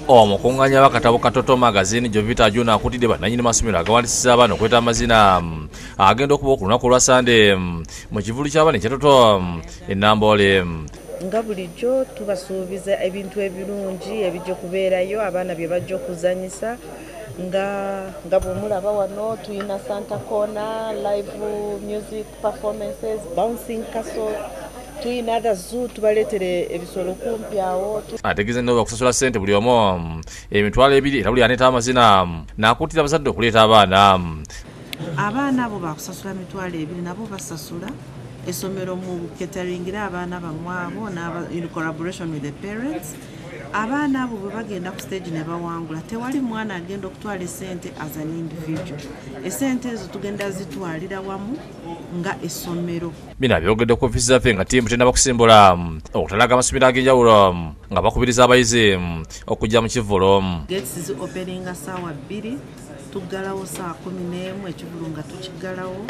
Omukunganya w'akatabo Katoto magazine Jovita Ajuna akutidde bannannyini masomero agawandisiza abaana okweta amazina agenda okuba ku lunaku lwa ssande mu kivvulu ky'abaana ekyatoto e Namboole. Nga bulijjo tubasuubiza ebintu ebirungi ebijja kubeerayo abaana bye bajja okuzanyisa nga bw'omulaba wano tuyina Santa Corner, live music performances, bouncing castle, tuyina the zoo tubaleetere ebisolo kumpi awo. Ategeeza nno bakusasula ssente buli omu emitwalo ebiri era buli aneeta amazina n'akuutira abazadde okuleeta abaana. Abaana abo bakusasula mitwalo ebiri nabo basasula essomero mu cateringira abaana bamwe abo in collaboration with the parents. Abaana abo bwe bagenda ku stage ne bawangula tewali mwana agenda okutwala essente as an individual. Essente ezo tugenda zitwalira wamu nga essomero. Bino abyogedde ku ofiisi zaffe nga ttiimu tennaba kusimbula okutalaga amasomero ag'enjawulo nga bakubiriza abayizi okujja mu Kivvulu. Gates ziopeninga ssaawa 2 tuggalawo ssaawa 11 Ekivvulu nga tukiggalawo.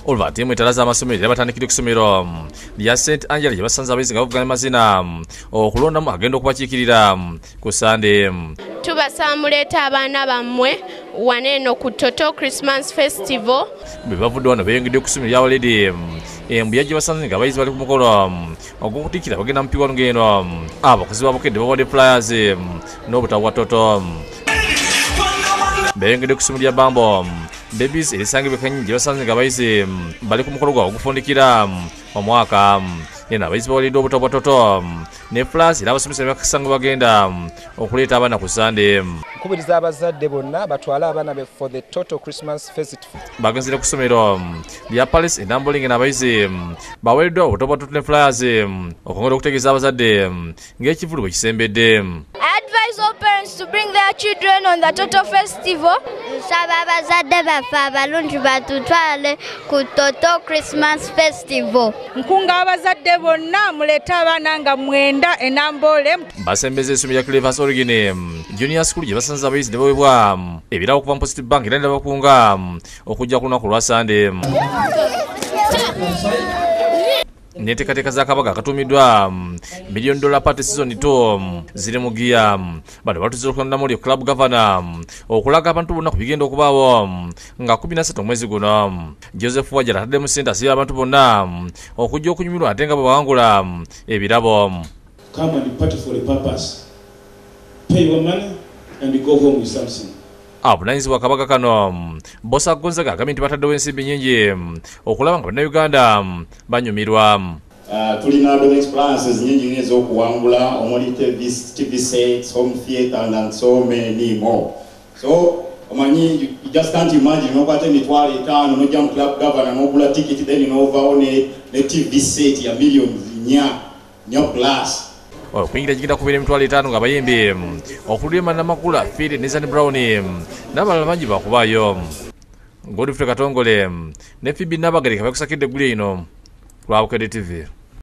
Olva ttiimu etalaza amasomero era batandikidde ku ssomero lya St. Angela gye basanze abayizi nga bavuganya amazina okulondamu agenda okubakiikirira ku ssande. Tubasaba muleeta abaana bammwe waneeno ku Toto Christmas Festival. Bwe bavudde wano beeyongedde ku ssomero lya Waledi embuya gye basanze nga abayizi bali ku mukolo ogw'okutiikira bagenda mu piwano ng'eno abakozi ba Bukedde bawadde flyers n'obutabo bwa Toto. Beeyongedde ku ssomero lya Bambo Babies erisangibwa Kanyingi basanze nga abayizi bali ku mukolo gwabwe ogufundikira omwaka. Yena abayizi bawalidde obutabo bwa Toto ne flyers era abasomesa ne bakasanga bagenda okuleeta abaana ku ssande. Nkubiriza abazadde bonna batwale abaana be for the Toto Christmas Festival. Bagenzere ku ssomero lya Palace e Namboole n'abayizi baweereddwa obutabo bwa Toto ne flyers okwongera okutegeeza abazadde ng'Ekivvulu bwe kisembedde. Advise all parents to bring their children on the Toto Festival. Nsaba abazadde baffe abalungi batutwale ku Toto Christmas Festival. Nkunga abazadde bonna muleete abaana nga 9 e Namboole. Basembeza essomero lya Clever's Origin Junior School gye basanze abayizi ne baweebwa ebirabo okuva mu Positive Bank era ne bakunga okujja ku lunaku lwa ssande. N'enteekateeka za Kabaga akatuumiddwa $1 million party season 2 ziri mu giya. Bano batuuzire okulonda Namboole club governor okulaga abantu bonna ku bigenda okubaawo nga 13 omwezi guno. Joseph Wajala atadde mu ssente asibye abantu bonna okujja okunyumirwa ate nga bwe bawangula ebirabo. Come and party for a purpose. Pay your money and go home with something. Abunaanyizibwa Kabaga kano Bosa Gonzaga agambye nti bataddewo ensimbi nnyingi okulaba nga bannayuganda banyumirwa. Tulina domestic plans nyingi ez'okuwangula omuli TV sets, home theatre and so many more. So omanyi you just can't imagine nokwata emitwalo 5 nojja mu club governor n'ogula ticket then n'ovaawo ne TV set ya millions 4 plus. Okuyingira gigenda kubeera emitwalo 5 nga bayimbi okulira Manamakula Phil ne Zani Brown n'abalala bangi bakubaayo. Godfrey Katongole ne Phoebe Nabagereka bakusakidde eggulu eno lwa Bukedde TV.